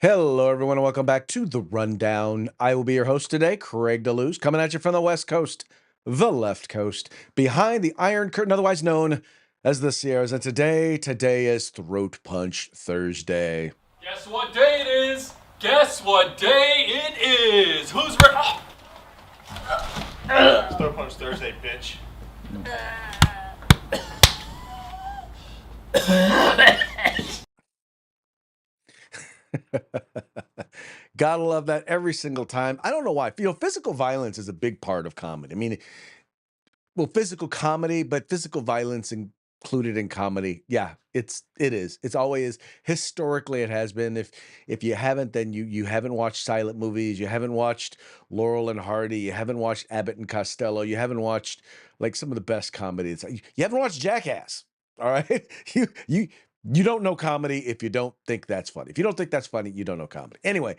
Hello, everyone, and welcome back to The Rundown. I will be your host today, Craig DeLuz, coming at you from the West Coast, the left coast, behind the Iron Curtain, otherwise known as the Sierras. And today is Throat Punch Thursday. Guess what day it is? Guess what day it is? Who's ready? It's Throw Punch Thursday, bitch. Gotta love that every single time. I don't know why. Physical violence is a big part of comedy. I mean, well, physical comedy, but physical violence included in comedy. Yeah, it is. It's always historically it has been. If you haven't, then you haven't watched silent movies, you haven't watched Laurel and Hardy, you haven't watched Abbott and Costello, you haven't watched like some of the best comedies. You haven't watched Jackass. All right. You don't know comedy if you don't think that's funny. If you don't think that's funny, you don't know comedy. Anyway,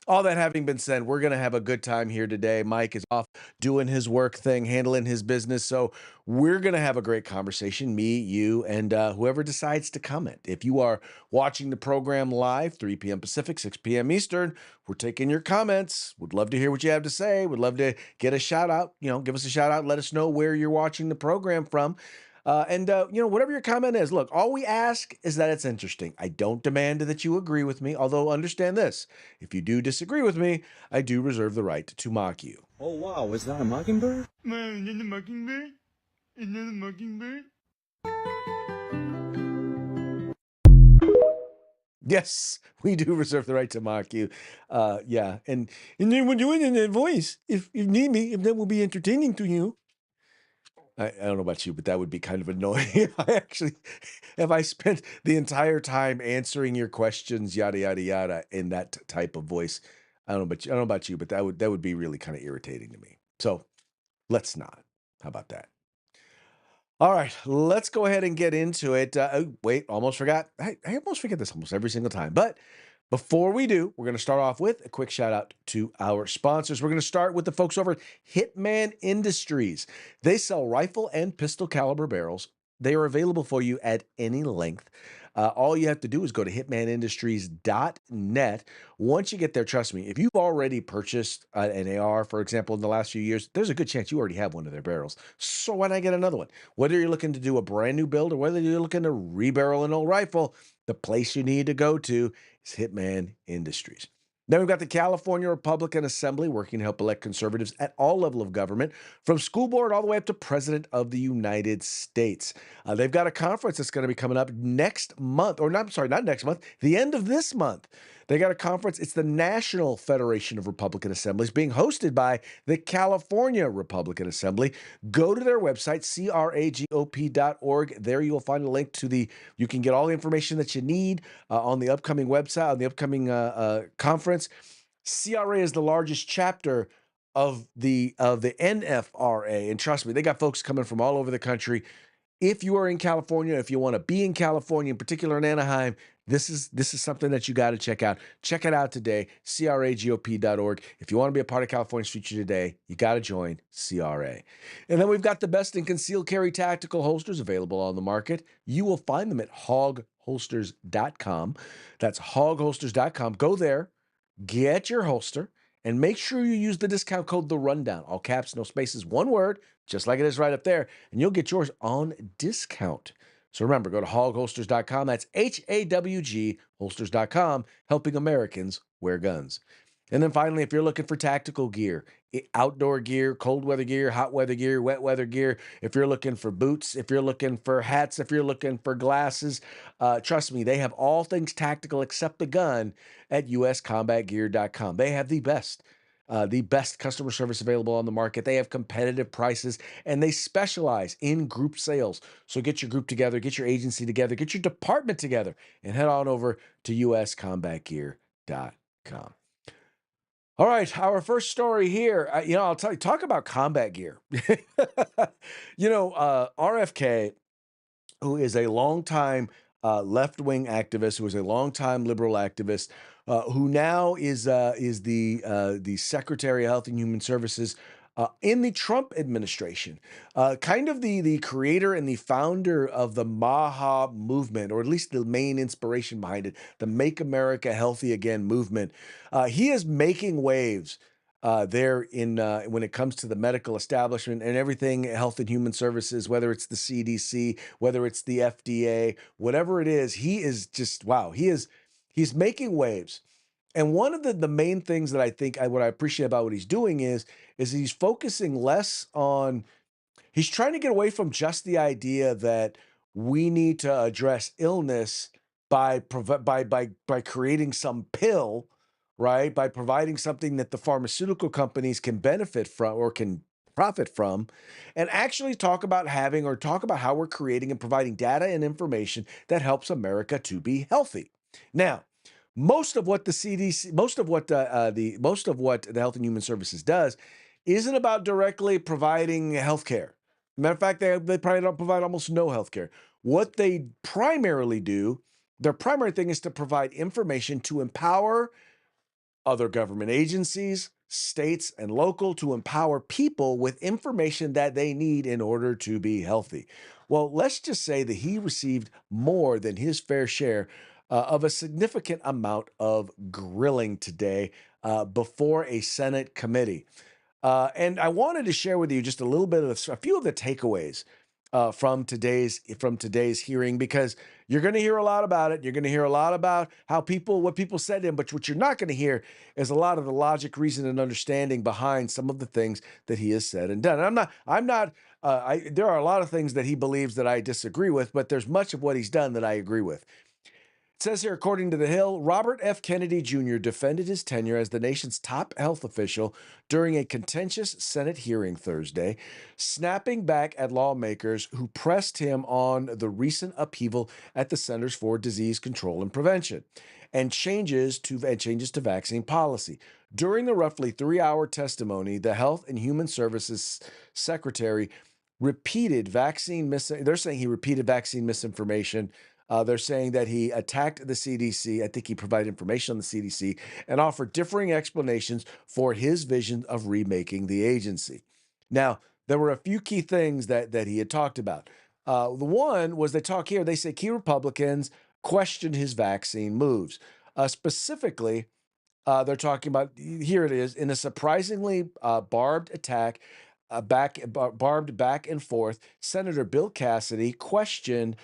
all that having been said, we're gonna have a good time here today. Mike is off doing his work thing, handling his business. So we're going to have a great conversation, me, you, and whoever decides to comment. If you are watching the program live, 3 p.m. Pacific, 6 p.m. Eastern, we're taking your comments. Would love to hear what you have to say. Would love to get a shout out. Give us a shout out. Let us know where you're watching the program from. Whatever your comment is, look, all we ask is that it's interesting. I don't demand that you agree with me, although understand this. If you do disagree with me, I do reserve the right to mock you. Oh wow, is that a mockingbird? Man, is that a mockingbird? Is that a mockingbird? Yes, we do reserve the right to mock you. Yeah, and then we'll do it in that voice if need be, if that will be entertaining to you. I don't know about you, but that would be kind of annoying if I spent the entire time answering your questions, yada yada yada, in that type of voice. I don't know about you, but that would be really kind of irritating to me. So let's not. How about that? All right, let's go ahead and get into it. Wait, almost forgot. I almost forget this almost every single time. But before we do, we're going to start off with a quick shout out to our sponsors. We're going to start with the folks over at Hitman Industries. They sell rifle and pistol caliber barrels. They are available for you at any length. All you have to do is go to hitmanindustries.net. Once you get there, trust me, if you've already purchased an AR, for example, in the last few years, there's a good chance you already have one of their barrels. So why not get another one? Whether you're looking to do a brand new build or whether you're looking to rebarrel an old rifle, the place you need to go to is Hitman Industries. Then we've got the California Republican Assembly working to help elect conservatives at all levels of government, from school board all the way up to President of the United States. They've got a conference that's going to be coming up next month, or not, I'm sorry, not next month, the end of this month. They got a conference. It's the National Federation of Republican Assemblies, being hosted by the California Republican Assembly. Go to their website, cragop.org. There you will find a link to you can get all the information that you need on the upcoming website, on the upcoming conference. CRA is the largest chapter of the NFRA, and trust me, they got folks coming from all over the country. If you are in California, if you want to be in California, in particular in Anaheim, this is something that you got to check out. Check it out today, cragop.org. If you want to be a part of California's future today, you got to join CRA. And then we've got the best in concealed carry tactical holsters available on the market. You will find them at hogholsters.com. That's hogholsters.com. Go there, get your holster, and make sure you use the discount code The Rundown. All caps, no spaces, one word, just like it is right up there, and you'll get yours on discount. So remember, go to hogholsters.com. That's HAWG holsters.com, helping Americans wear guns. And then finally, if you're looking for tactical gear, outdoor gear, cold weather gear, hot weather gear, wet weather gear, if you're looking for boots, if you're looking for hats, if you're looking for glasses, trust me, they have all things tactical except the gun at uscombatgear.com. They have the best customer service available on the market. They have competitive prices, and they specialize in group sales. So get your group together, get your agency together, get your department together, and head on over to uscombatgear.com. All right, our first story here. I'll tell you, talk about combat gear. RFK, who is a longtime left-wing activist, who is a longtime liberal activist, who now is the Secretary of Health and Human Services in the Trump administration, kind of the creator and the founder of the MAHA movement, or at least the main inspiration behind it, the Make America Healthy Again movement. He is making waves there in when it comes to the medical establishment and everything Health and Human Services, whether it's the CDC, whether it's the FDA, whatever it is. He is just wow. He's making waves. And one of the main things that I think what I appreciate about what he's doing is he's focusing less on he's trying to get away from just the idea that we need to address illness by creating some pill, right? By providing something that the pharmaceutical companies can benefit from or can profit from, and actually talk about how we're creating and providing data and information that helps America to be healthy. Now, most of what the CDC, most of what the Health and Human Services does isn't about directly providing health care. Matter of fact, they probably don't provide almost no health care. What they primarily do, their primary thing is to provide information to empower other government agencies, states, and local to empower people with information that they need in order to be healthy. Well, let's just say that he received more than his fair share of a significant amount of grilling today before a Senate committee. And I wanted to share with you just a little bit of a few of the takeaways from today's hearing, because you're going to hear a lot about it. You're going to hear a lot about what people said to him, but what you're not going to hear is a lot of the logic, reason, and understanding behind some of the things that he has said and done. And I'm not. There are a lot of things that he believes that I disagree with, but there's much of what he's done that I agree with. It says here, according to The Hill, Robert F. Kennedy Jr. defended his tenure as the nation's top health official during a contentious Senate hearing Thursday, snapping back at lawmakers who pressed him on the recent upheaval at the Centers for Disease Control and Prevention and changes to vaccine policy. During the roughly 3-hour testimony, the Health and Human Services Secretary they're saying he repeated vaccine misinformation. They're saying that he attacked the CDC. I think he provided information on the CDC and offered differing explanations for his vision of remaking the agency. Now, there were a few key things that he had talked about. The one was they say key Republicans questioned his vaccine moves. Specifically, they're talking about, here it is, in a surprisingly barbed attack, barbed back and forth. Senator Bill Cassidy questioned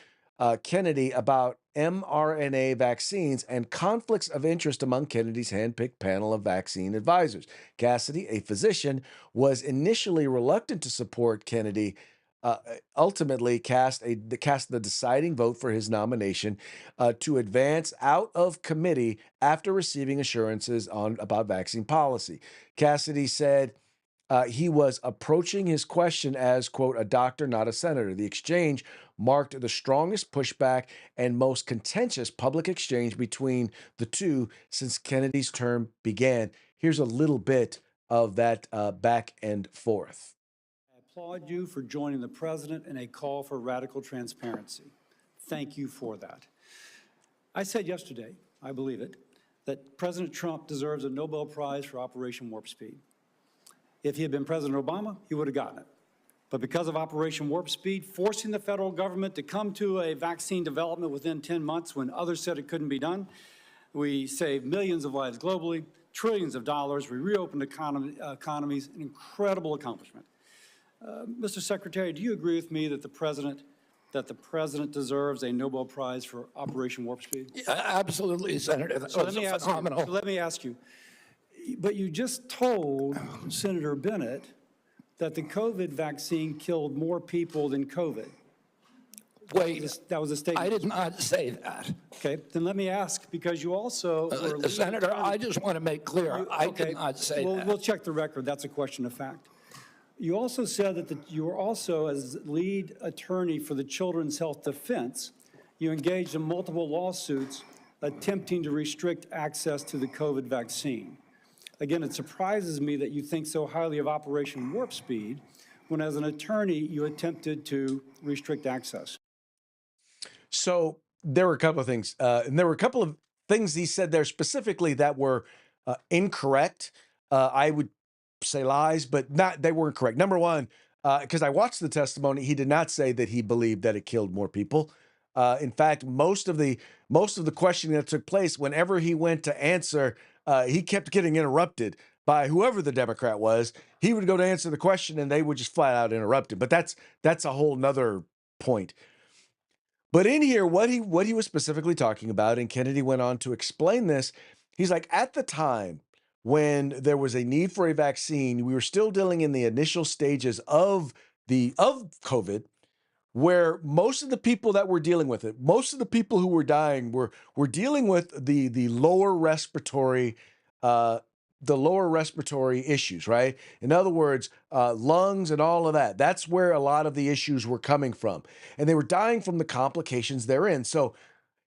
Kennedy about mRNA vaccines and conflicts of interest among Kennedy's handpicked panel of vaccine advisors. Cassidy, a physician, was initially reluctant to support Kennedy. Ultimately, cast the deciding vote for his nomination to advance out of committee after receiving assurances about vaccine policy. Cassidy said he was approaching his question as, quote, a doctor, not a senator. The exchange marked the strongest pushback and most contentious public exchange between the two since Kennedy's term began. Here's a little bit of that back and forth. I applaud you for joining the president in a call for radical transparency. Thank you for that. I said yesterday, I believe it, that President Trump deserves a Nobel Prize for Operation Warp Speed. If he had been President Obama, he would have gotten it. But because of Operation Warp Speed, forcing the federal government to come to a vaccine development within 10 months when others said it couldn't be done, we saved millions of lives globally, trillions of dollars, we reopened economies, an incredible accomplishment. Mr. Secretary, do you agree with me that the president deserves a Nobel Prize for Operation Warp Speed? Yeah, absolutely, Senator. That was phenomenal. So let me ask you, but you just told Senator Bennett that the COVID vaccine killed more people than COVID. Wait, that was a statement. I did not say that. Okay, then let me ask, because you also were Senator, I just want to make clear, I did not say that. We'll check the record. That's a question of fact. You also said that you were also, as lead attorney for the Children's Health Defense, you engaged in multiple lawsuits attempting to restrict access to the COVID vaccine. Again, it surprises me that you think so highly of Operation Warp Speed when, as an attorney, you attempted to restrict access. So there were a couple of things, and there were a couple of things he said there specifically that were incorrect. I would say lies, but they weren't correct. Number one, because I watched the testimony, he did not say that he believed that it killed more people. In fact, most of the questioning that took place, whenever he went to answer, he kept getting interrupted by whoever the Democrat was. He would go to answer the question, and they would just flat out interrupt him. But that's a whole nother point. But in here, what he was specifically talking about, and Kennedy went on to explain this, he's like, at the time when there was a need for a vaccine, we were still dealing in the initial stages of COVID, where most of the people that were dealing with it, most of the people who were dying were dealing with the lower respiratory issues, right? In other words, lungs and all of that. That's where a lot of the issues were coming from, and they were dying from the complications therein. So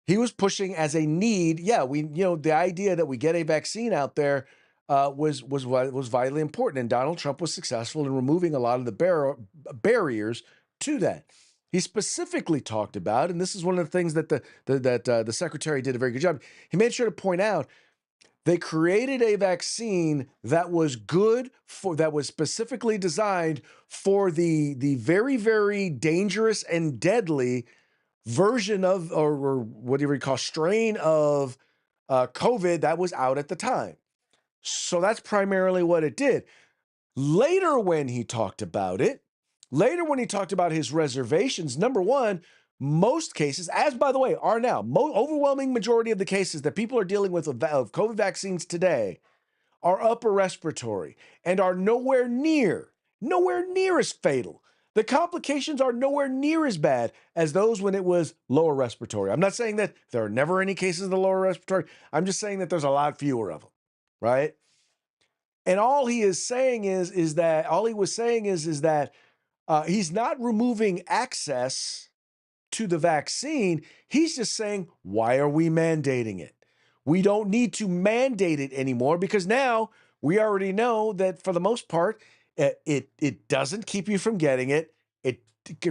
he was pushing as a need. Yeah, the idea that we get a vaccine out there was vitally important, and Donald Trump was successful in removing a lot of the barriers to that. He specifically talked about, and this is one of the things that the secretary did a very good job. He made sure to point out they created a vaccine that was that was specifically designed for the very, very dangerous and deadly version of, or what do you call, strain of COVID that was out at the time. So that's primarily what it did. Later, when he talked about his reservations, number one, most cases, as by the way are now, overwhelming majority of the cases that people are dealing with of COVID vaccines today are upper respiratory and are nowhere near as fatal. The complications are nowhere near as bad as those when it was lower respiratory. I'm not saying that there are never any cases of the lower respiratory. I'm just saying that there's a lot fewer of them, right? And all he was saying is that he's not removing access to the vaccine. He's just saying, why are we mandating it? We don't need to mandate it anymore, because now we already know that for the most part, it doesn't keep you from getting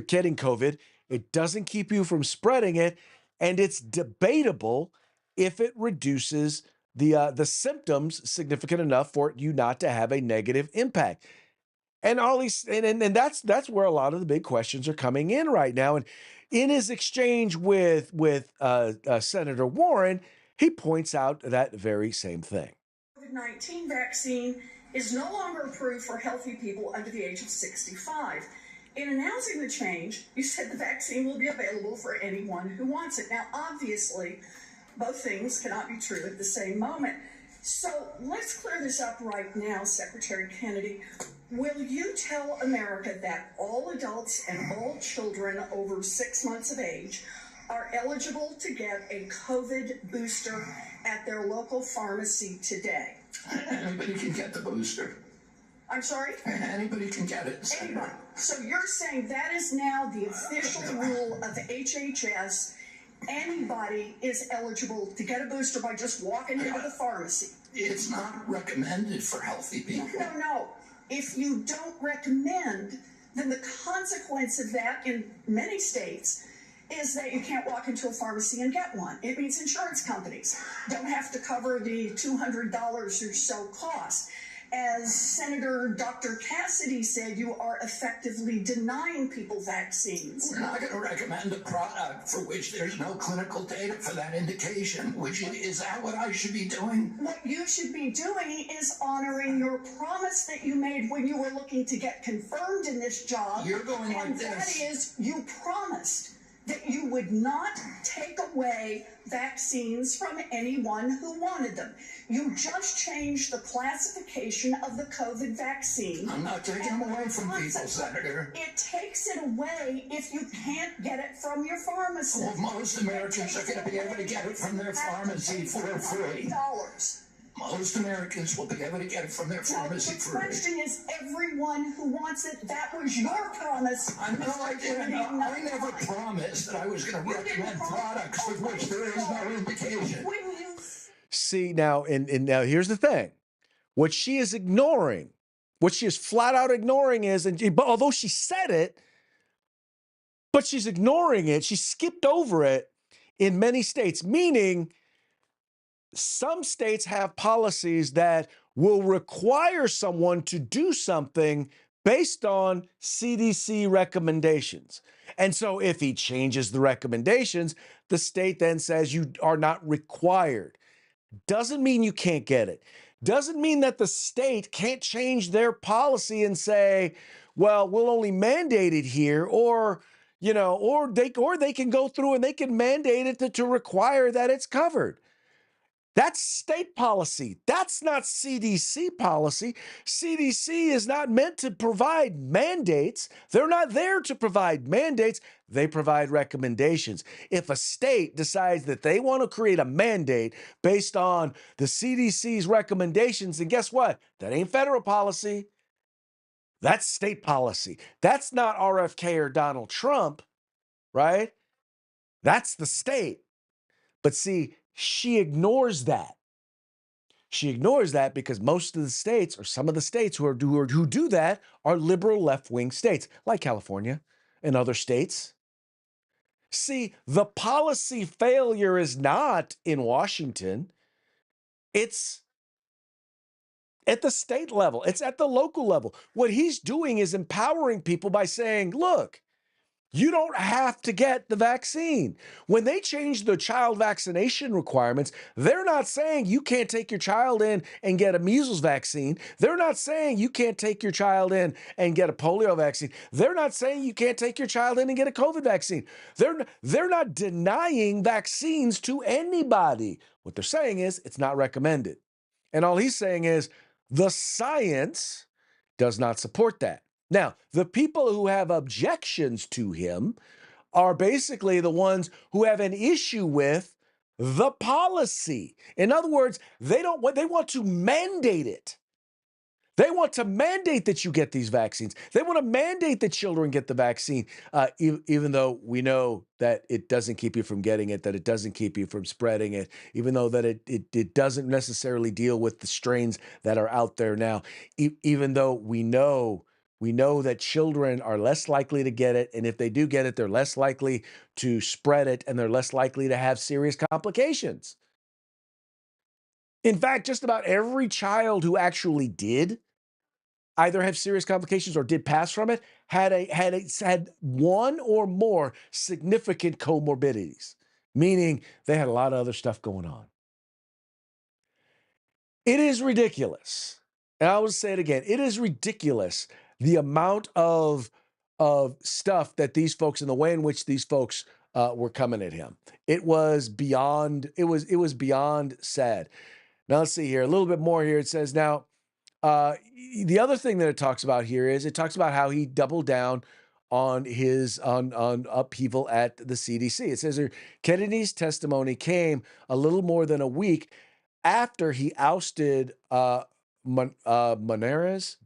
getting COVID. It doesn't keep you from spreading it, and it's debatable if it reduces the symptoms significant enough for you not to have a negative impact. And that's where a lot of the big questions are coming in right now. And in his exchange with Senator Warren, he points out that very same thing. COVID-19 vaccine is no longer approved for healthy people under the age of 65. In announcing the change, you said the vaccine will be available for anyone who wants it. Now, obviously, both things cannot be true at the same moment. So let's clear this up right now, Secretary Kennedy. Will you tell America that all adults and all children over 6 months of age are eligible to get a COVID booster at their local pharmacy today? Anybody can get the booster. I'm sorry? Anybody can get it. Anybody. So you're saying that is now the official rule of HHS. Anybody is eligible to get a booster by just walking into the pharmacy. It's not recommended for healthy people. No. If you don't recommend, then the consequence of that in many states is that you can't walk into a pharmacy and get one. It means insurance companies don't have to cover the $200 or so cost. As Senator Dr. Cassidy said, you are effectively denying people vaccines. We're not going to recommend a product for which there's no clinical data for that indication. Is that what I should be doing? What you should be doing is honoring your promise that you made when you were looking to get confirmed in this job. You're going like this. And that is, you promised that you would not take away vaccines from anyone who wanted them. You just changed the classification of the COVID vaccine. I'm not taking them away from people, Senator. It takes it away if you can't get it from your pharmacist. Well, most Americans are going to be able to get it from their pharmacy for free. Most Americans will be able to get it from their pharmacy free. The question is, everyone who wants it, that was your promise. I didn't. I never promised that I was going to recommend products with which there is no indication. See, now, and now here's the thing. What she is ignoring, what she is flat out ignoring is, but although she said it, but she's ignoring it, she skipped over it in many states, meaning some states have policies that will require someone to do something based on CDC recommendations. And so if he changes the recommendations, the state then says you are not required. Doesn't mean you can't get it. Doesn't mean that the state can't change their policy and say, well, we'll only mandate it here, or or they can go through and they can mandate it to require that it's covered. That's state policy. That's not CDC policy. CDC is not meant to provide mandates. They're not there to provide mandates. They provide recommendations. If a state decides that they want to create a mandate based on the CDC's recommendations, then guess what? That ain't federal policy. That's state policy. That's not RFK or Donald Trump, right? That's the state. But see, she ignores that. She ignores that because most of the states, or some of the states who do that, are liberal left-wing states, like California and other states. See, the policy failure is not in Washington. It's at the state level. It's at the local level. What he's doing is empowering people by saying, look, you don't have to get the vaccine. When they change the child vaccination requirements, they're not saying you can't take your child in and get a measles vaccine. They're not saying you can't take your child in and get a polio vaccine. They're not saying you can't take your child in and get a COVID vaccine. They're not denying vaccines to anybody. What they're saying is it's not recommended. And all he's saying is the science does not support that. Now, the people who have objections to him are basically the ones who have an issue with the policy. In other words, they want to mandate it. They want to mandate that you get these vaccines. They want to mandate that children get the vaccine, even though we know that it doesn't keep you from getting it, that it doesn't keep you from spreading it, even though that it doesn't necessarily deal with the strains that are out there now, even though we know that children are less likely to get it, and if they do get it, they're less likely to spread it, and they're less likely to have serious complications. In fact, just about every child who actually did either have serious complications or did pass from it had one or more significant comorbidities, meaning they had a lot of other stuff going on. It is ridiculous. And I will say it again. It is ridiculous the amount of stuff that these folks and the way in which these folks were coming at him. It was beyond beyond sad. Now let's see here a little bit more here. It says now the other thing that it talks about here is it talks about how he doubled down on his on upheaval at the CDC. It says here Kennedy's testimony came a little more than a week after he ousted Monarez,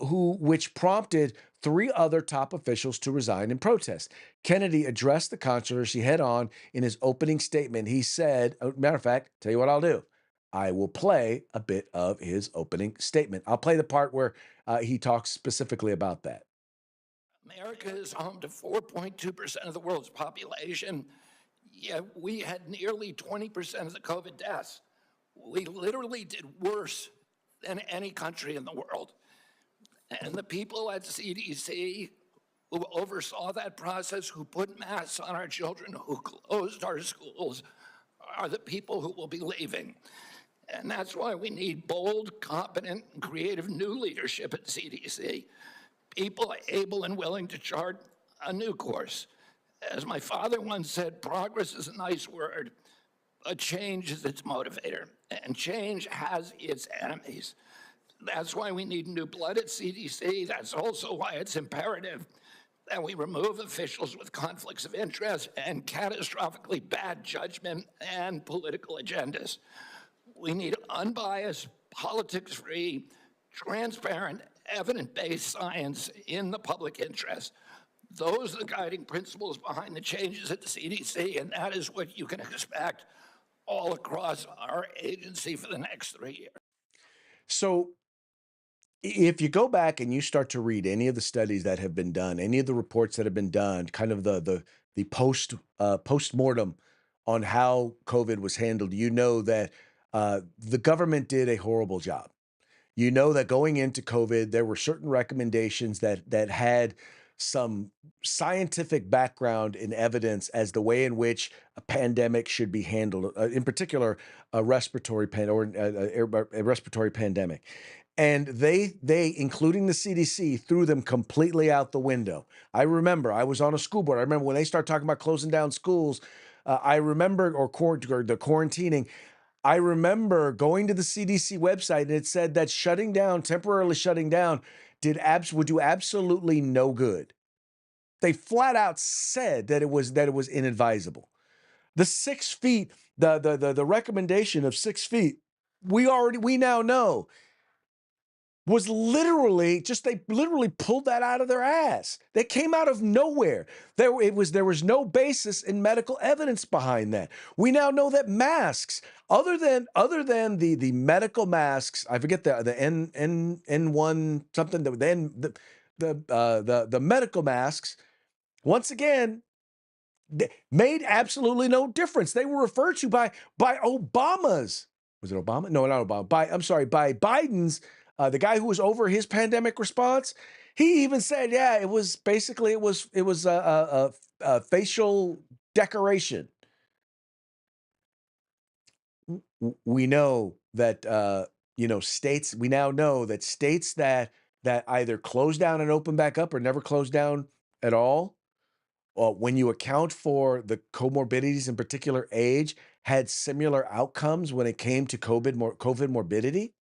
which prompted three other top officials to resign in protest. Kennedy addressed the controversy head on in his opening statement. He said, matter of fact, tell you what I'll do. I will play a bit of his opening statement. I'll play the part where he talks specifically about that. America is home to 4.2% of the world's population, yet we had nearly 20% of the COVID deaths. We literally did worse than any country in the world. And the people at CDC who oversaw that process, who put masks on our children, who closed our schools, are the people who will be leaving. And that's why we need bold, competent, and creative new leadership at CDC. People able and willing to chart a new course. As my father once said, progress is a nice word, but change is its motivator, and change has its enemies. That's why we need new blood at CDC. That's also why it's imperative that we remove officials with conflicts of interest and catastrophically bad judgment and political agendas. We need unbiased, politics-free, transparent, evidence-based science in the public interest. Those are the guiding principles behind the changes at the CDC, and that is what you can expect all across our agency for the next 3 years. So if you go back and you start to read any of the studies that have been done, any of the reports that have been done, kind of the post-mortem on how COVID was handled, you know that the government did a horrible job. You know that going into COVID, there were certain recommendations that had some scientific background and evidence as the way in which a pandemic should be handled, in particular, a respiratory a respiratory pandemic. And they, including the CDC, threw them completely out the window. I remember I was on a school board. I remember when they started talking about closing down schools. I remember, or the quarantining. I remember going to the CDC website and it said that temporarily shutting down, would do absolutely no good. They flat out said that it was inadvisable. The 6 feet, the recommendation of 6 feet, we now know was literally they literally pulled that out of their ass. They came out of nowhere. There was no basis in medical evidence behind that. We now know that masks, other than the medical masks, I forget the N1 something, the medical masks, once again, made absolutely no difference. They were referred to by Obama's. Was it Obama? No, not Obama. By Biden's, the guy who was over his pandemic response. He even said, yeah, it was basically a facial decoration. We know that states. We now know that states that either close down and open back up or never close down at all, when you account for the comorbidities, in particular age, had similar outcomes when it came to COVID morbidity.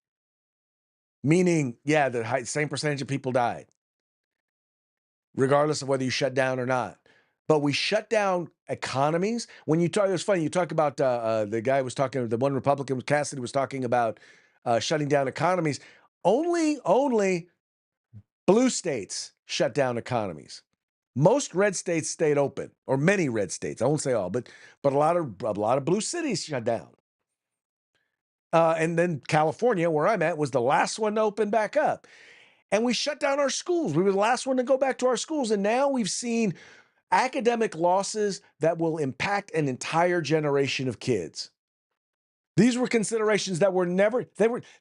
Meaning, yeah, the same percentage of people died, regardless of whether you shut down or not. But we shut down economies. When you talk, it was funny. You talk about the guy was talking. The one Republican, Cassidy, was talking about shutting down economies. Only blue states shut down economies. Most red states stayed open, or many red states. I won't say all, but a lot of blue cities shut down. And then California, where I'm at, was the last one to open back up. And we shut down our schools. We were the last one to go back to our schools. And now we've seen academic losses that will impact an entire generation of kids. These were considerations that were never,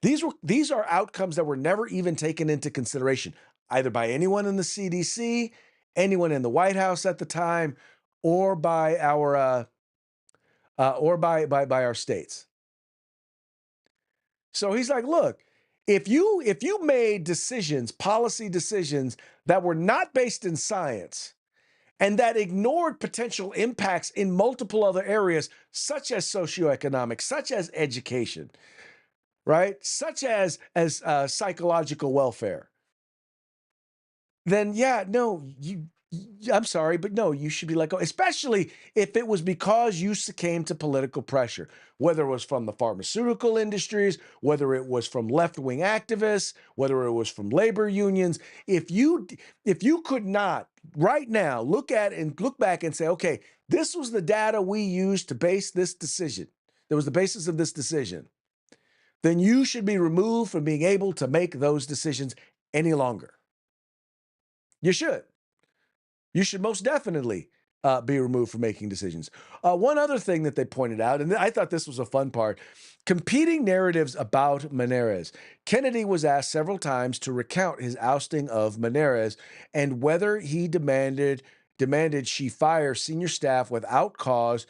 these are outcomes that were never even taken into consideration, either by anyone in the CDC, anyone in the White House at the time, or by our by our states. So he's like, look, if you made decisions, policy decisions that were not based in science and that ignored potential impacts in multiple other areas, such as socioeconomic, such as education, right, such as psychological welfare, then yeah, no, I'm sorry, but no, you should be let go, especially if it was because you succumbed to political pressure, whether it was from the pharmaceutical industries, whether it was from left-wing activists, whether it was from labor unions. If you could not right now look back and say, okay, this was the data we used to base this decision. That was the basis of this decision. Then you should be removed from being able to make those decisions any longer. You should. You should most definitely be removed from making decisions. One other thing that they pointed out, and I thought this was a fun part, competing narratives about Menendez. Kennedy was asked several times to recount his ousting of Menendez and whether he demanded she fire senior staff without cause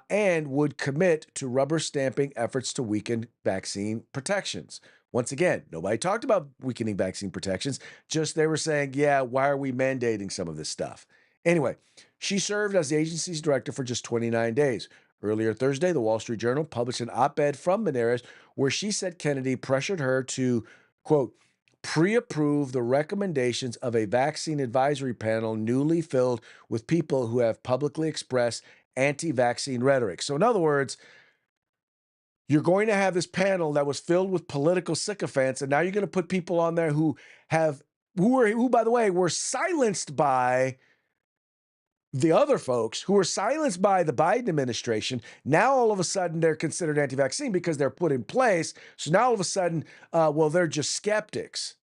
and would commit to rubber stamping efforts to weaken vaccine protections. Once again, nobody talked about weakening vaccine protections, just they were saying, yeah, why are we mandating some of this stuff? Anyway, she served as the agency's director for just 29 days. Earlier Thursday, the Wall Street Journal published an op-ed from Menendez where she said Kennedy pressured her to, quote, pre-approve the recommendations of a vaccine advisory panel newly filled with people who have publicly expressed anti-vaccine rhetoric. So in other words, you're going to have this panel that was filled with political sycophants, and now you're going to put people on there who by the way, were silenced by the other folks, who were silenced by the Biden administration. Now all of a sudden they're considered anti-vaccine because they're put in place. So now all of a sudden, they're just skeptics.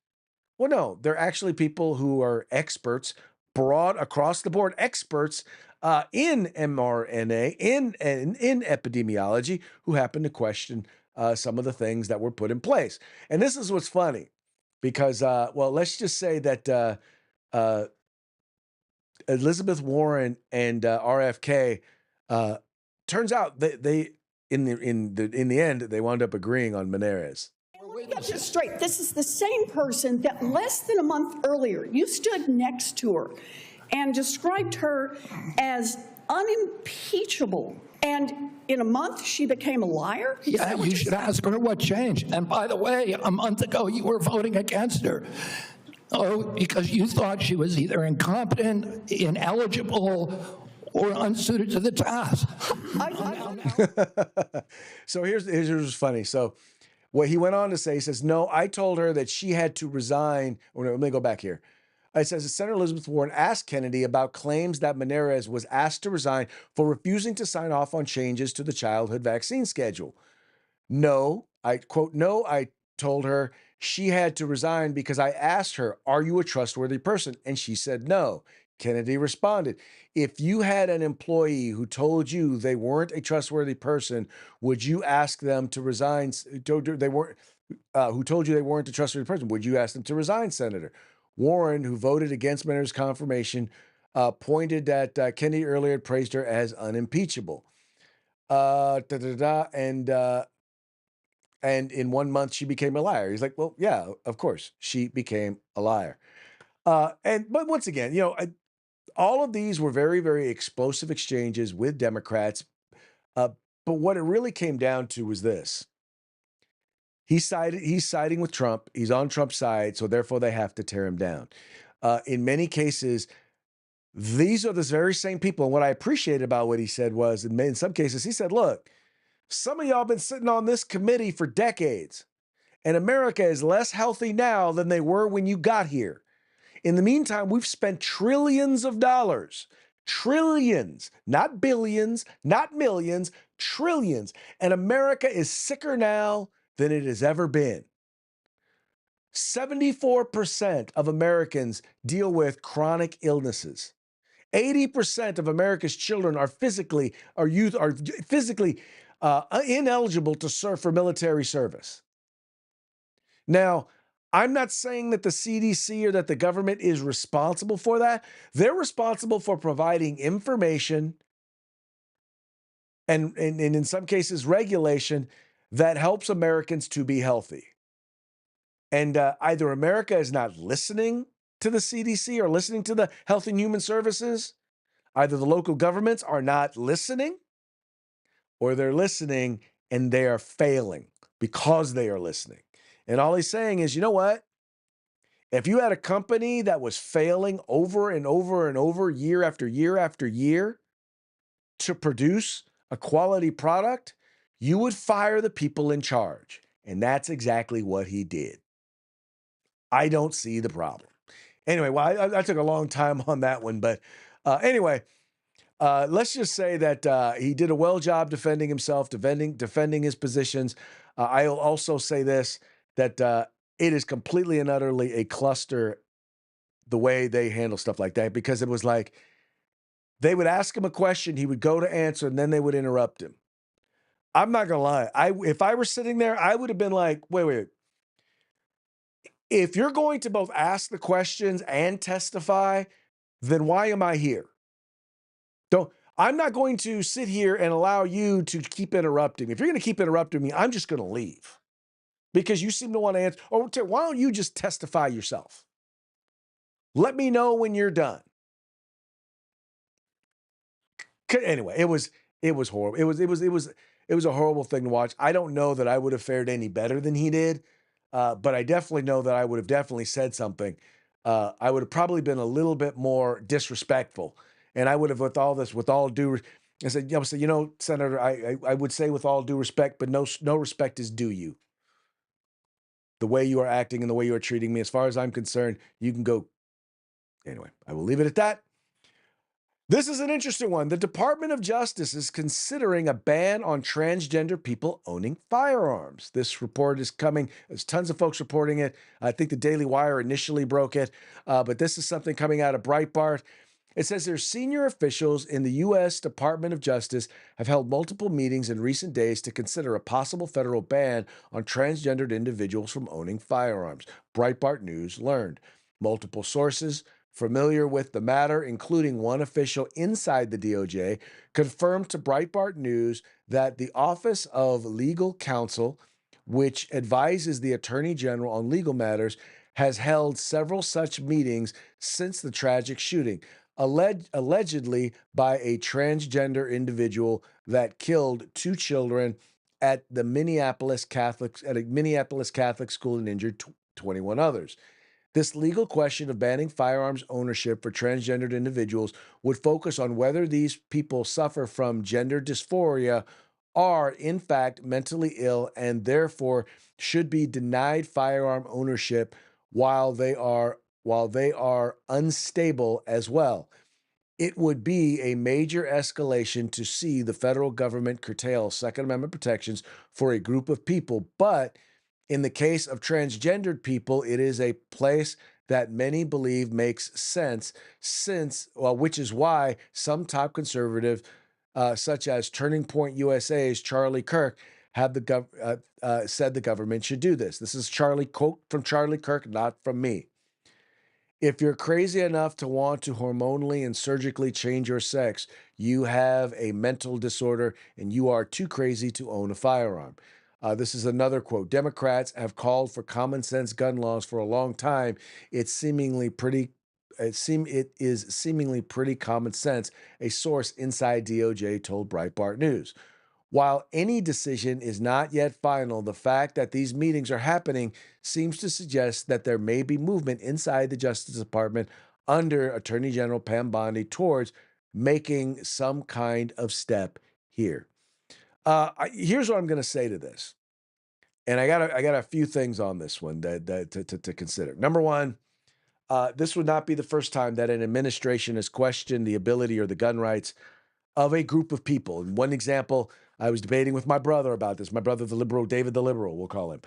Well, no, they're actually people who are experts, broad across the board experts in mRNA, in epidemiology, who happen to question some of the things that were put in place. And this is what's funny because, well, let's just say that uh, Elizabeth Warren and RFK, uh, turns out they in the end they wound up agreeing on Menendez. Let me get this straight. This is the same person that less than a month earlier you stood next to her and described her as unimpeachable. And in a month, she became a liar? Yeah, you should ask her what changed. And by the way, a month ago, you were voting against her. Oh, because you thought she was either incompetent, ineligible, or unsuited to the task. So here's what's funny. So what he went on to say, he says, no, I told her that she had to resign. Or no, let me go back here. It says that Senator Elizabeth Warren asked Kennedy about claims that Menendez was asked to resign for refusing to sign off on changes to the childhood vaccine schedule. No, I quote, no, I told her she had to resign because I asked her, are you a trustworthy person? And she said no. Kennedy responded, if you had an employee who told you they weren't a trustworthy person, would you ask them to resign? They weren't, who told you they weren't a trustworthy person, would you ask them to resign, Senator? Warren, who voted against Menendez's confirmation, pointed that Kennedy earlier had praised her as unimpeachable. And in 1 month she became a liar. He's like, well, yeah, of course she became a liar. But once again, all of these were very, very explosive exchanges with Democrats. But what it really came down to was this: he's siding with Trump. He's on Trump's side, so therefore they have to tear him down. In many cases, these are the very same people. And what I appreciated about what he said was, in some cases, he said, look, some of y'all been sitting on this committee for decades, and America is less healthy now than they were when you got here. In the meantime, we've spent trillions of dollars, trillions, not billions, not millions, trillions. And America is sicker now than it has ever been. 74% of Americans deal with chronic illnesses. 80% of America's children are physically ineligible to serve for military service. Now, I'm not saying that the CDC or that the government is responsible for that. They're responsible for providing information and in some cases regulation that helps Americans to be healthy. And either America is not listening to the CDC or listening to the Health and Human Services. Either the local governments are not listening, or they're listening and they are failing because they are listening. And all he's saying is, you know what? If you had a company that was failing over and over and over, year after year after year, to produce a quality product, you would fire the people in charge. And that's exactly what he did. I don't see the problem. Anyway, well, I took a long time on that one, but anyway, let's just say that he did a well job defending himself, defending his positions. I'll also say this, that it is completely and utterly a cluster the way they handle stuff like that, because it was like they would ask him a question, he would go to answer, and then they would interrupt him. I'm not gonna lie. If I were sitting there, I would have been like, wait. If you're going to both ask the questions and testify, then why am I here? I'm not going to sit here and allow you to keep interrupting. If you're going to keep interrupting me, I'm just going to leave because you seem to want to answer. Or why don't you just testify yourself? Let me know when you're done. Anyway, it was horrible. It was a horrible thing to watch. I don't know that I would have fared any better than he did, but I definitely know that I would have definitely said something. I would have probably been a little bit more disrespectful, and I would have, with all due, I said, Senator, I would say with all due respect, but no respect is due you. The way you are acting and the way you are treating me, as far as I'm concerned, you can go. Anyway, I will leave it at that. This is an interesting one. The Department of Justice is considering a ban on transgender people owning firearms. This report is coming. There's tons of folks reporting it. I think the Daily Wire initially broke it, but this is something coming out of Breitbart. It says their senior officials in the U.S. Department of Justice have held multiple meetings in recent days to consider a possible federal ban on transgendered individuals from owning firearms. Breitbart News learned. Multiple sources familiar with the matter, including one official inside the DOJ, confirmed to Breitbart News that the Office of Legal Counsel, which advises the Attorney General on legal matters, has held several such meetings since the tragic shooting, allegedly by a transgender individual that killed two children at a Minneapolis Catholic school and injured 21 others. This legal question of banning firearms ownership for transgendered individuals would focus on whether these people suffer from gender dysphoria, are in fact mentally ill, and therefore should be denied firearm ownership while they are unstable as well. It would be a major escalation to see the federal government curtail Second Amendment protections for a group of people. But in the case of transgendered people, it is a place that many believe makes sense, which is why some top conservatives, such as Turning Point USA's Charlie Kirk, have said the government should do this. This is quote from Charlie Kirk, not from me. If you're crazy enough to want to hormonally and surgically change your sex, you have a mental disorder and you are too crazy to own a firearm. This is another quote. Democrats have called for common sense gun laws for a long time. It is seemingly pretty common sense, a source inside DOJ told Breitbart News. While any decision is not yet final, the fact that these meetings are happening seems to suggest that there may be movement inside the Justice Department under Attorney General Pam Bondi towards making some kind of step here. Here's what I'm going to say to this, and I got a few things on this one to consider. Number one, this would not be the first time that an administration has questioned the ability or the gun rights of a group of people. And one example, I was debating with my brother about this. My brother, the liberal, David the liberal, we'll call him,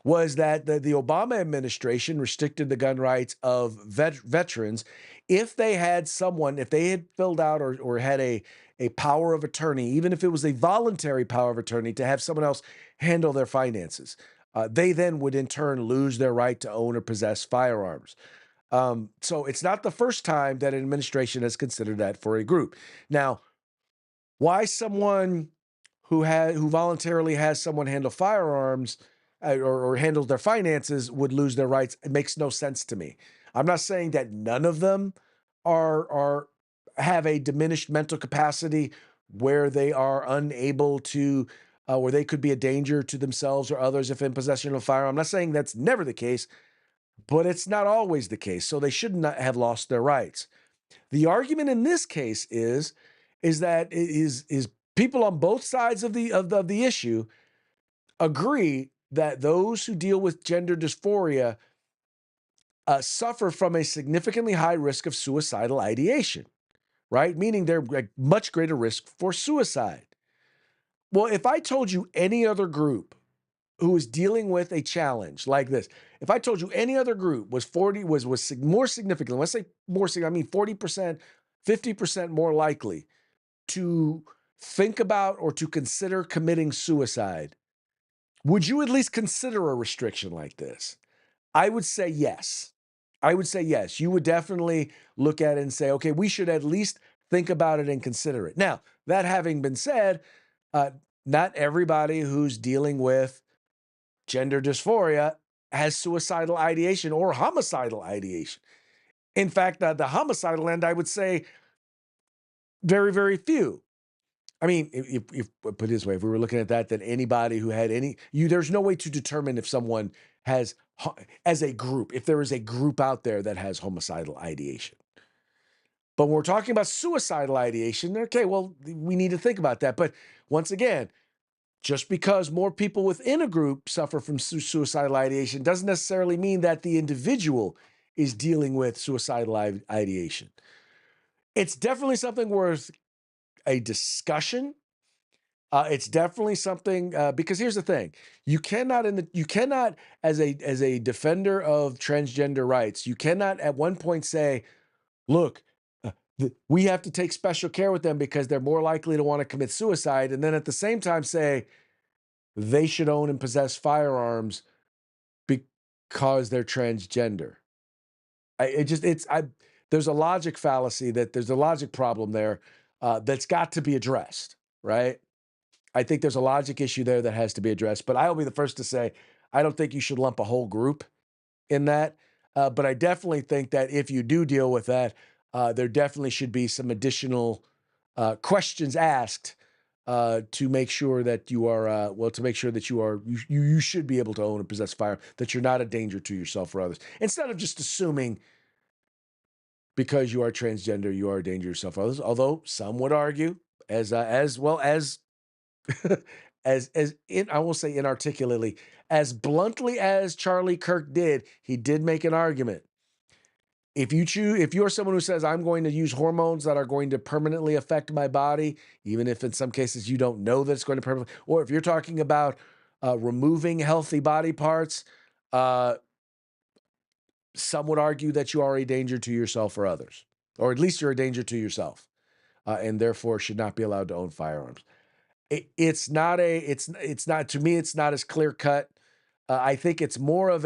was that the Obama administration restricted the gun rights of veterans if they had filled out or had a power of attorney, even if it was a voluntary power of attorney, to have someone else handle their finances. They then would in turn lose their right to own or possess firearms. So it's not the first time that an administration has considered that for a group. Now, why someone who voluntarily has someone handle firearms or handles their finances would lose their rights, it makes no sense to me. I'm not saying that none of them are have a diminished mental capacity where they are unable to where they could be a danger to themselves or others if in possession of a firearm. I'm not saying that's never the case, but it's not always the case. So they should not have lost their rights. The argument in this case is that people on both sides of the issue agree that those who deal with gender dysphoria suffer from a significantly high risk of suicidal ideation, right? Meaning they're at much greater risk for suicide. Well, if I told you any other group who is dealing with a challenge like this, if I told you any other group was more significant, when I say more significant, I mean 40%, 50% more likely to think about or to consider committing suicide, would you at least consider a restriction like this? I would say yes. I would say yes. You would definitely look at it and say, okay, we should at least think about it and consider it. Now, that having been said, uh, not everybody who's dealing with gender dysphoria has suicidal ideation or homicidal ideation. In fact, the homicidal end, I would say very, very few. I mean, if put it this way, if we were looking at that, then anybody who had there's no way to determine if someone has, as a group, if there is a group out there that has homicidal ideation. But when we're talking about suicidal ideation, okay, well, we need to think about that. But once again, just because more people within a group suffer from suicidal ideation doesn't necessarily mean that the individual is dealing with suicidal ideation. It's definitely something worth a discussion. It's definitely something because here's the thing: you cannot, as a defender of transgender rights, you cannot at one point say, look, we have to take special care with them because they're more likely to want to commit suicide, and then at the same time say they should own and possess firearms because they're transgender. There's a logic fallacy there's a logic problem there that's got to be addressed, right? I think there's a logic issue there that has to be addressed, but I'll be the first to say I don't think you should lump a whole group in that. But I definitely think that if you do deal with that, there definitely should be some additional questions asked to make sure that you are to make sure that you should be able to own and possess a firearm, that you're not a danger to yourself or others, instead of just assuming because you are transgender you are a danger to yourself or others. Although some would argue, as well as I will say inarticulately, as bluntly as Charlie Kirk did, he did make an argument. If you're someone who says, I'm going to use hormones that are going to permanently affect my body, even if in some cases you don't know that it's going to permanently, or if you're talking about removing healthy body parts, some would argue that you are a danger to yourself or others, or at least you're a danger to yourself, and therefore should not be allowed to own firearms. It's not to me, it's not as clear cut. I think it's more of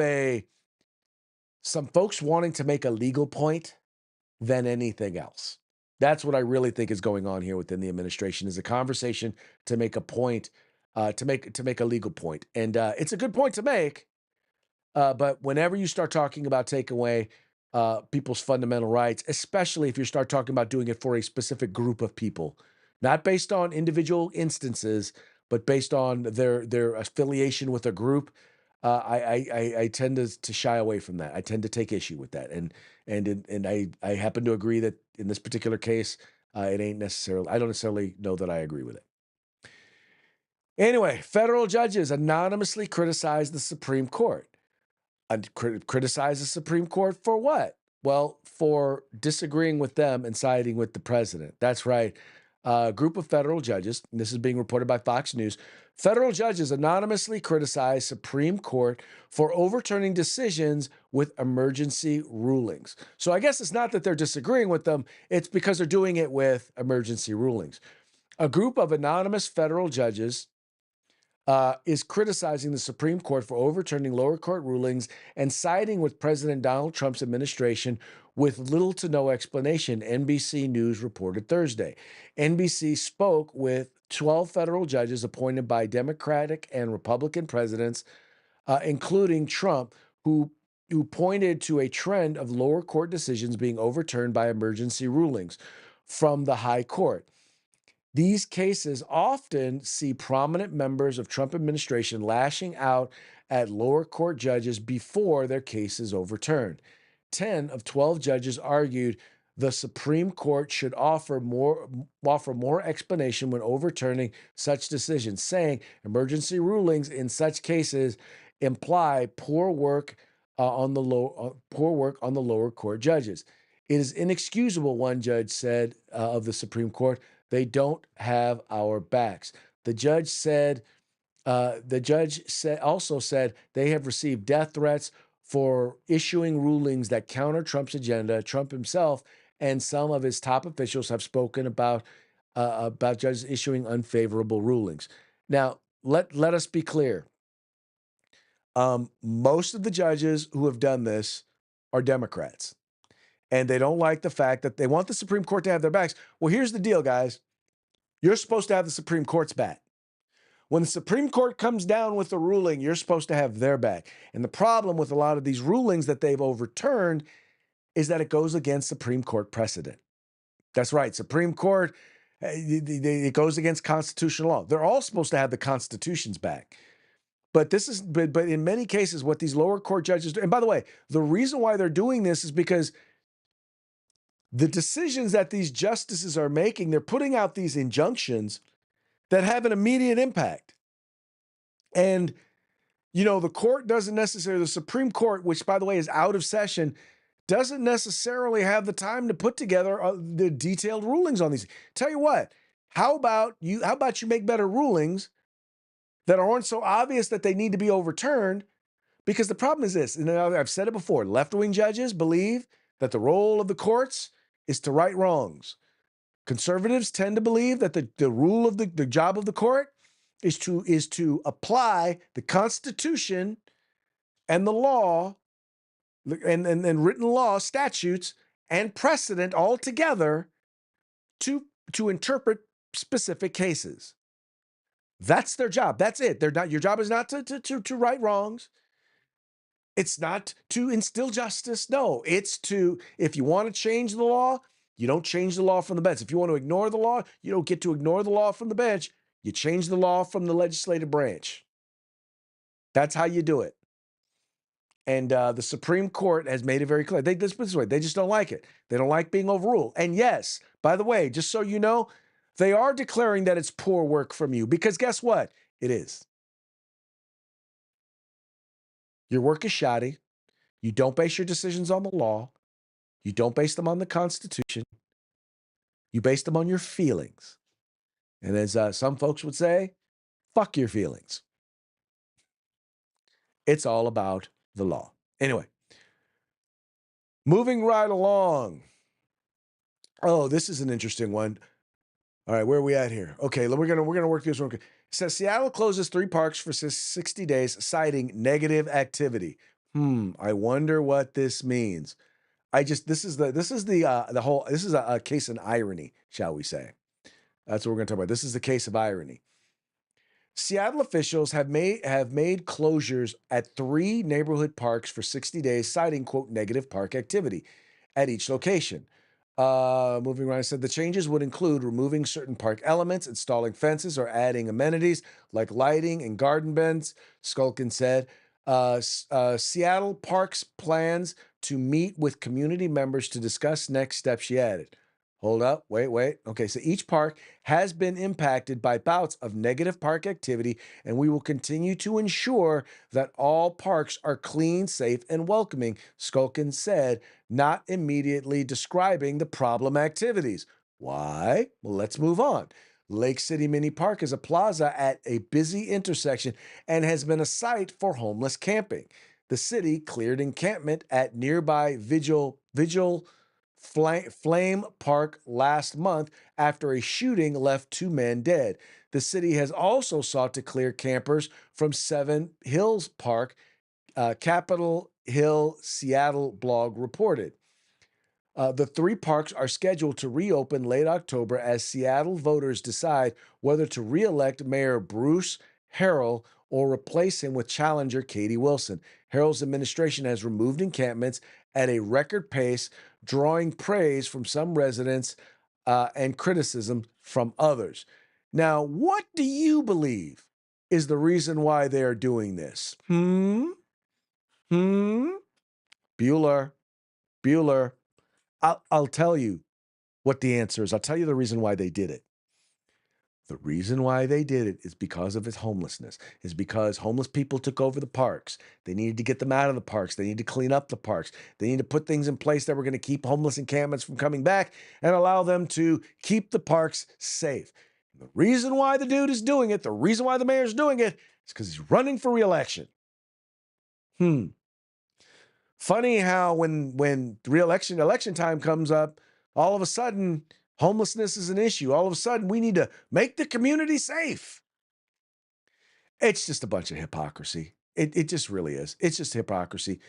some folks wanting to make a legal point than anything else. That's what I really think is going on here within the administration, is a conversation to make a point, to make a legal point. And it's a good point to make. But whenever you start talking about taking away people's fundamental rights, especially if you start talking about doing it for a specific group of people, not based on individual instances, but based on their affiliation with a group, I tend to shy away from that. I tend to take issue with that, and I happen to agree that in this particular case, it ain't necessarily. I don't necessarily know that I agree with it. Anyway, federal judges anonymously criticized the Supreme Court. Criticize the Supreme Court for what? Well, for disagreeing with them and siding with the president. That's right. A group of federal judges, and this is being reported by Fox News, federal judges anonymously criticized Supreme Court for overturning decisions with emergency rulings. So I guess it's not that they're disagreeing with them, it's because they're doing it with emergency rulings. A group of anonymous federal judges is criticizing the Supreme Court for overturning lower court rulings and siding with President Donald Trump's administration with little to no explanation, NBC News reported Thursday. NBC spoke with 12 federal judges appointed by Democratic and Republican presidents, including Trump, who pointed to a trend of lower court decisions being overturned by emergency rulings from the high court. These cases often see prominent members of Trump administration lashing out at lower court judges before their case is overturned. 10 of 12 judges argued the Supreme Court should offer more explanation when overturning such decisions, saying emergency rulings in such cases imply poor work on the lower court judges. It is inexcusable, one judge said of the Supreme Court. They don't have our backs. The judge also said they have received death threats for issuing rulings that counter Trump's agenda. Trump himself and some of his top officials have spoken about judges issuing unfavorable rulings. Now, let us be clear. Most of the judges who have done this are Democrats. And they don't like the fact that they want the Supreme Court to have their backs. Well, here's the deal, guys. You're supposed to have the Supreme Court's back. When the Supreme Court comes down with a ruling, you're supposed to have their back. And the problem with a lot of these rulings that they've overturned is that it goes against Supreme Court precedent. That's right. Supreme Court, it goes against constitutional law. They're all supposed to have the Constitution's back. But in many cases, what these lower court judges do, and by the way, the reason why they're doing this is because the decisions that these justices are making, they're putting out these injunctions that have an immediate impact. And, the Supreme Court, which by the way is out of session, doesn't necessarily have the time to put together the detailed rulings on these. Tell you what, how about you make better rulings that aren't so obvious that they need to be overturned? Because the problem is this, and I've said it before, left-wing judges believe that the role of the courts is to right wrongs. Conservatives tend to believe that the rule of the job of the court is to apply the Constitution and the law and written law, statutes, and precedent all together to interpret specific cases. That's their job. That's it. They're not. Your job is not to right wrongs. It's not to instill justice. No, it's to, if you want to change the law, you don't change the law from the bench. If you want to ignore the law, you don't get to ignore the law from the bench. You change the law from the legislative branch. That's how you do it. And the Supreme Court has made it very clear. They this way. They just don't like it. They don't like being overruled. And yes, by the way, just so you know, they are declaring that it's poor work from you, because guess what? It is. Your work is shoddy. You don't base your decisions on the law. You don't base them on the Constitution. You base them on your feelings. And as some folks would say, fuck your feelings. It's all about the law. Anyway, moving right along. Oh, this is an interesting one. All right, where are we at here? Okay, we're gonna work this one. It says Seattle closes 3 parks for 60 days, citing negative activity. I wonder what this means. This is a case in irony, shall we say? That's what we're going to talk about. This is the case of irony. Seattle officials have made closures at 3 neighborhood parks for 60 days, citing, quote, negative park activity at each location. Moving around, I said the changes would include removing certain park elements, installing fences, or adding amenities like lighting and garden beds. Skulkin said, Seattle Parks plans to meet with community members to discuss next steps, she added. Hold up, wait. Okay, so each park has been impacted by bouts of negative park activity, and we will continue to ensure that all parks are clean, safe, and welcoming, Skulkin said, not immediately describing the problem activities. Why? Well, let's move on. Lake City Mini Park is a plaza at a busy intersection and has been a site for homeless camping. The city cleared encampment at nearby Vigil Flame Park last month after a shooting left 2 men dead. The city has also sought to clear campers from Seven Hills Park, Capitol Hill Seattle blog reported. The 3 parks are scheduled to reopen late October as Seattle voters decide whether to re-elect Mayor Bruce Harrell or replace him with challenger Katie Wilson. Harrell's administration has removed encampments at a record pace, drawing praise from some residents and criticism from others. Now, what do you believe is the reason why they are doing this? Bueller. I'll tell you what the answer is. I'll tell you the reason why they did it. The reason why they did it is because of its homelessness, is because homeless people took over the parks. They needed to get them out of the parks. They needed to clean up the parks. They needed to put things in place that were going to keep homeless encampments from coming back and allow them to keep the parks safe. The reason why the dude is doing it, the reason why the mayor's doing it, is because he's running for re-election. Funny how when election time comes up, all of a sudden homelessness is an issue. All of a sudden we need to make the community safe. It's just a bunch of hypocrisy. It just really is. It's just hypocrisy.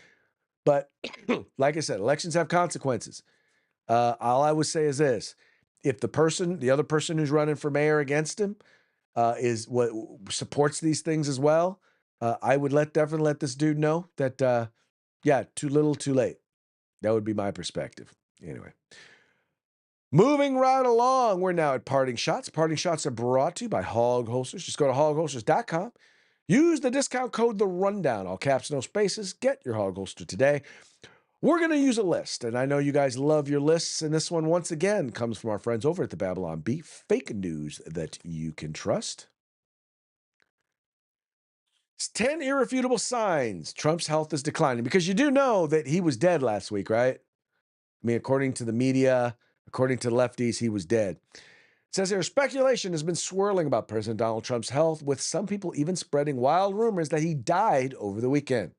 But like I said, elections have consequences. All I would say is this: if the other person who's running for mayor against him is what supports these things as well, I would definitely let this dude know that. Yeah, too little, too late. That would be my perspective. Anyway, moving right along, we're now at Parting Shots. Parting Shots are brought to you by Hog Holsters. Just go to hogholsters.com. Use the discount code The Rundown, all caps, no spaces. Get your Hog Holster today. We're going to use a list, and I know you guys love your lists, and this one, once again, comes from our friends over at the Babylon Bee. Fake news that you can trust. 10 irrefutable signs Trump's health is declining, because you do know that he was dead last week, right? I mean, according to the media, according to the lefties, he was dead. It says here, speculation has been swirling about President Donald Trump's health, with some people even spreading wild rumors that he died over the weekend.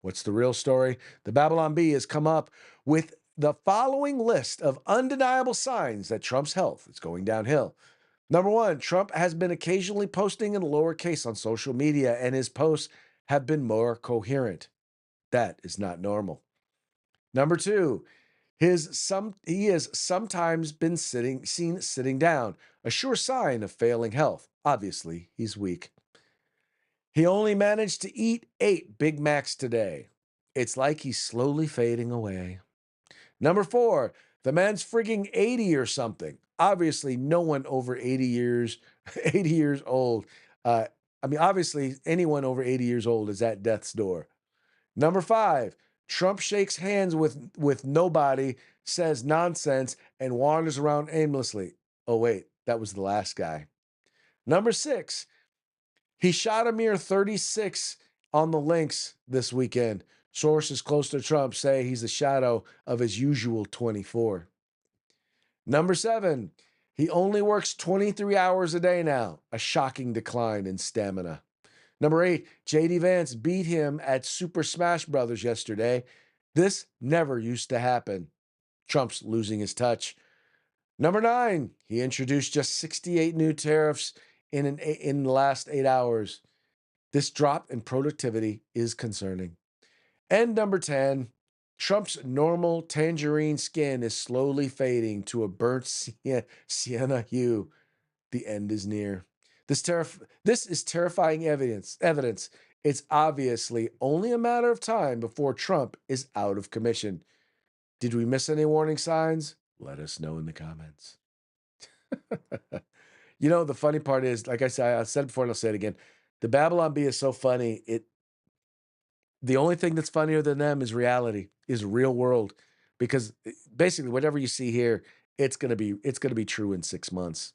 What's the real story? The Babylon Bee has come up with the following list of undeniable signs that Trump's health is going downhill. Number one, Trump has been occasionally posting in lowercase on social media, and his posts have been more coherent. That is not normal. Number two, he has sometimes been seen sitting down, a sure sign of failing health. Obviously, he's weak. He only managed to eat 8 Big Macs today. It's like he's slowly fading away. Number four, the man's frigging 80 or something. Obviously, no one over 80 years, 80 years old. Obviously, anyone over 80 years old is at death's door. Number five, Trump shakes hands with nobody, says nonsense, and wanders around aimlessly. Oh, wait, that was the last guy. Number six, he shot a mere 36 on the links this weekend. Sources close to Trump say he's a shadow of his usual 24. Number seven, he only works 23 hours a day now, a shocking decline in stamina. Number eight, J.D. Vance beat him at Super Smash Brothers yesterday. This never used to happen. Trump's losing his touch. Number nine, he introduced just 68 new tariffs in the last 8 hours. This drop in productivity is concerning. And number 10, Trump's normal tangerine skin is slowly fading to a burnt sienna hue. The end is near. This is terrifying evidence. It's obviously only a matter of time before Trump is out of commission. Did we miss any warning signs? Let us know in the comments. The funny part is, like I said before and I'll say it again, the Babylon Bee is so funny. The only thing that's funnier than them is reality, is real world. Because basically whatever you see here, it's gonna be true in 6 months.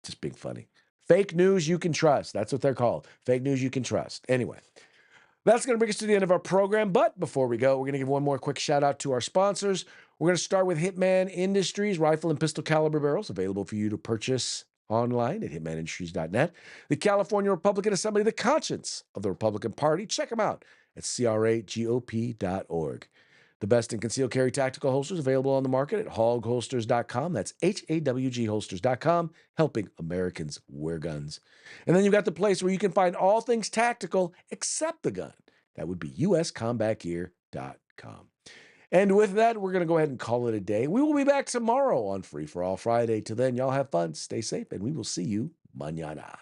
Just being funny. Fake news you can trust. That's what they're called. Fake news you can trust. Anyway, that's going to bring us to the end of our program. But before we go, we're going to give one more quick shout out to our sponsors. We're going to start with Hitman Industries, rifle and pistol caliber barrels available for you to purchase online at hitmanindustries.net. The California Republican Assembly, the conscience of the Republican Party. Check them out at cragop.org. The best in concealed carry tactical holsters available on the market at hogholsters.com. That's HAWG holsters.com, helping Americans wear guns. And then you've got the place where you can find all things tactical except the gun. That would be uscombatgear.com. And with that, we're going to go ahead and call it a day. We will be back tomorrow on Free for All Friday. Till then, y'all have fun, stay safe, and we will see you mañana.